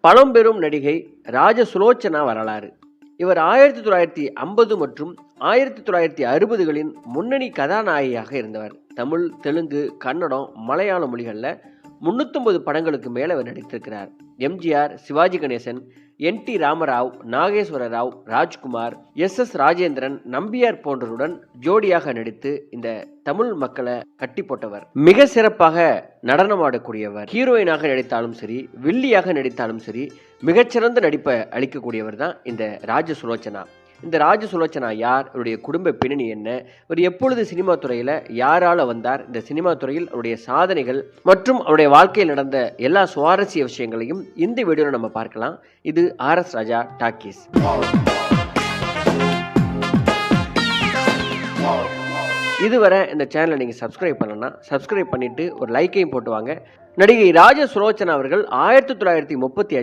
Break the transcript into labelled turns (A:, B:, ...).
A: பழம்பெரும் நடிகை ராஜ சுலோச்சனா வரலாறு. இவர் 1950 மற்றும் 1960களின் முன்னணி கதாநாயகியாக இருந்தவர். தமிழ், தெலுங்கு, கன்னடம், மலையாள மொழிகளில் 350 படங்களுக்கு மேலே அவர் நடித்திருக்கிறார். எம்ஜிஆர், சிவாஜி கணேசன், என்.டி. ராமராவ், நாகேஸ்வர ராவ், ராஜ்குமார், எஸ்.எஸ். ராஜேந்திரன், நம்பியார் போன்றவருடன் ஜோடியாக நடித்து இந்த தமிழ் மக்களை கட்டி போட்டவர். மிக சிறப்பாக நடனமாடக்கூடியவர். ஹீரோயினாக நடித்தாலும் சரி, வில்லியாக நடித்தாலும் சரி, மிகச்சிறந்த நடிப்பை அளிக்கக்கூடியவர் தான் இந்த ராஜ சுலோச்சனா. இந்த ராஜ சுலோச்சனா யார்? அவருடைய குடும்ப பின்னணி என்ன? அவர் எப்பொழுது சினிமா துறையில் யாரால வந்தார்? இந்த சினிமா துறையில் அவருடைய சாதனைகள் மற்றும் அவருடைய வாழ்க்கையில் நடந்த எல்லா சுவாரஸ்ய விஷயங்களையும் இந்த வீடியோவில் நம்ம பார்க்கலாம். இது ஆர்.எஸ். ராஜா டாக்கீஸ். இதுவரை இந்த சேனலை நீங்கள் சப்ஸ்கிரைப் பண்ணலன்னா சப்ஸ்கிரைப் பண்ணிட்டு ஒரு லைக்கையும் போட்டு வாங்க. நடிகை ராஜ சுலோச்சனா அவர்கள் 1935